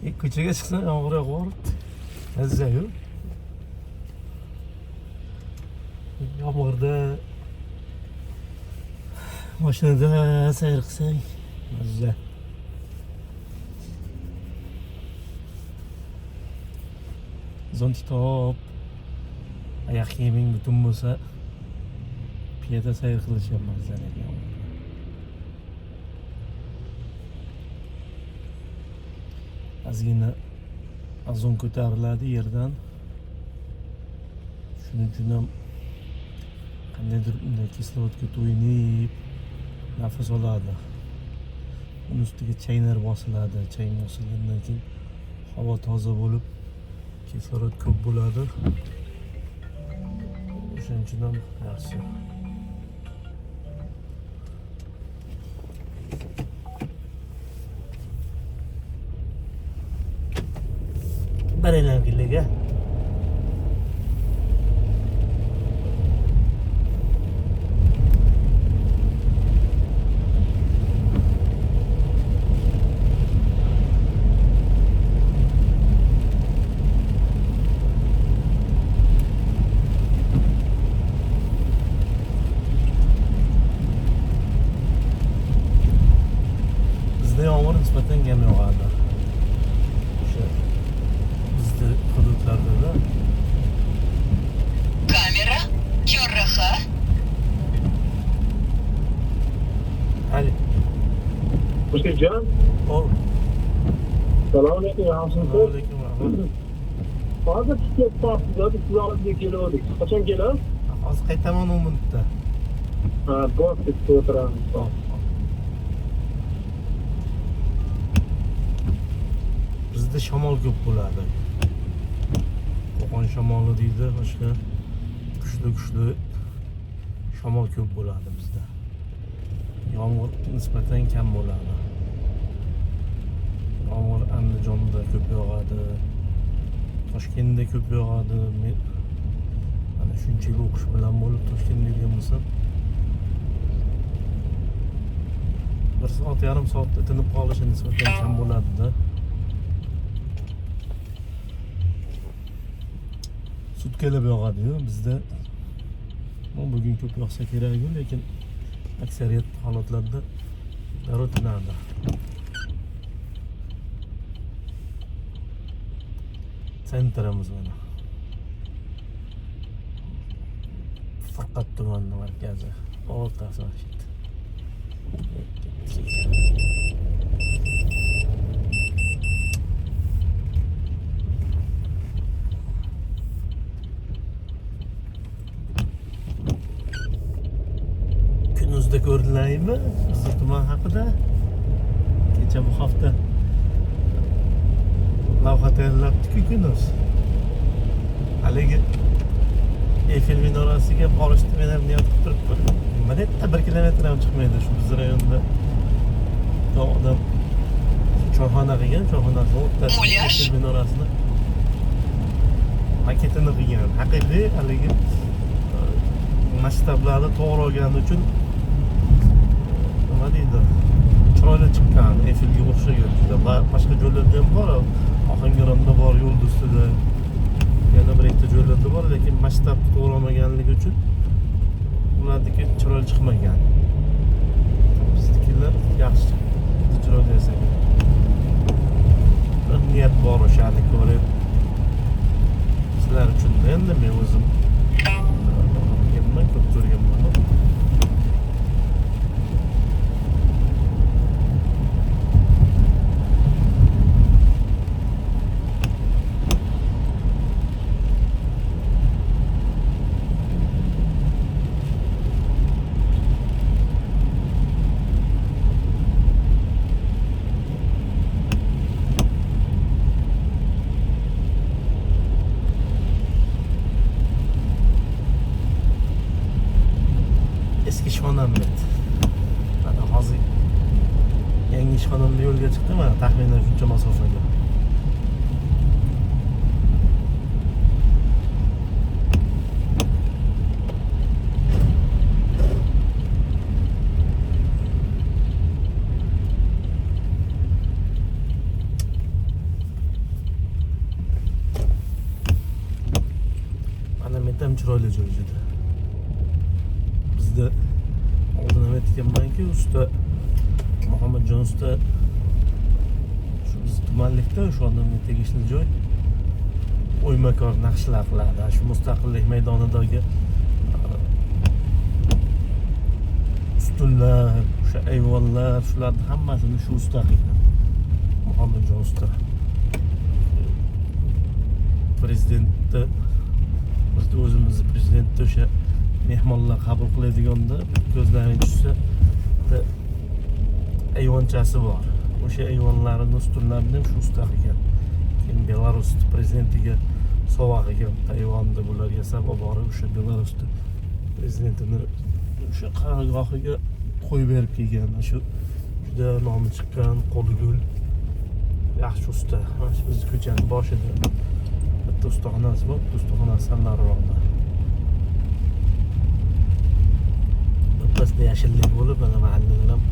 Ko'chaga chiqsam yomg'ir yog'yapti. Mazza-yu. Yomg'irda mashinada sayr qilsang mazza. Zontik top, oyoq kiyiming butun bo'lsa, piyoda sayr qilish ham mazzalar yomg'ir. Ozgina azon ko'tariladi yerdan. Shuning uchun ham qandaydir kislorodga to'yinib nafas oladi. Uni ustiga chaynar bosiladi. Chayn bosilgandan keyin havo toza bo'lib, kislorod ko'p bo'ladi. O'shaning uchun ham yaxshi. Baranglar keling-a. Bizda yomg'ir nisbatan kam yog'adi. O'sha bizda hududlarda Kamera, QRX. Ali, Xo'shjon, ol. salom alaykum, yaxshimisiz? Assalomu alaykum. Hozir chiqib qolibsiz, siz oldimga kelgandik. Qachon kelasiz? Hozir qaytaman 10 minutda. Ha, bo'pti, kutib o'tiramiz. Bizda shamol ko'p bo'ladi. Qo'qon shamoli deydi, boshqa kuchli shamol ko'p bo'ladi bizda. Yomg'ir nisbatan kam bo'ladi. Yomg'ir Andijonda ko'p yog'adi. Toshkentda ko'p yog'adi. Men mana shunchalik o'qish bilan bo'lib Toshkentda yurgan bo'lsam, 1 soat, yarim soatda tinib qolishi nisbatan kam bo'ladi-da. Sutkalab yog'adi-yu bizda. Bugun ko'p yog'sa kerak-ku, lekin aksariyat holatlarda darrov tinadi. Sentrimiz mana. Faqat tumanning markazi, o'rtasi masjid. Kunuzda ko'rdilarmi siz tuman haqida? Kecha bu hafta lavha tayyorlabdi-ku Kunuz. Haligi Eyfel minorasiga borishni men ham niyat qilib turibman. Nimadan 1 kilometr ham chiqmaydi shu biz rayonda. Odam choyxona qilgan, choyxonasi o'rtasida Eyfel minorasini maketini qilgan. Haqiqiy haligi masshtablarni to'g'ri olgani uchun nima deydi? Chiroyli chiqqan, Eyfelga o'xshagan. Juda boshqa joylarda ham bor, Ohangaronda bor, yo'l ustida. Yana bir ikkita joylarda bor, lekin masshtab to'g'ri olmaganligi uchun ularniki chiroyli chiqmagan. Biznikilar yaxshi chiroyli yasagan. Bir niyat bor o'shani ko'rib. Sizlar uchun endi men o'zim ko'p ko'rganman. Eski ishxonamda. Mana hozir yangi ishxonamda yo'lga chiqdim, mana taxminan shuncha masofaga. ham chiroyli joy juda. Bizda oldin ham aytganmanki, usta Muhammadjon usta shu biz tumanlikda o'sha odamga tegishli joy o'ymakor naqshlar qiladi. Shu Mustaqillik maydonidagi ustunlar, o'sha ayvonlar, shularning hammasini shu usta qilgan. Muhammadjon usta. Prezidentni bizda o'zimizni prezidentni o'sha mehmonlar qabul qiladiganda ko'zlaring tushsa ayvonchasi bor. O'sha ayvonlarini ustunlarini ham shu usta qilgan. Keyin Belarus prezidentiga sovg'a qilgan ayvonni bular yasab olib borib o'sha Belarus prezidentini o'sha qarorgohiga qo'yib berib kelgan. Shu juda nomi chiqqan qo'ligul yaxshi usta. Mana shu biz ko'chaning boshida bitta ustaxonasi bor, ustaxonasi ham nariroqda. Birpasda yashillik bo'lib, mana mahallalar ham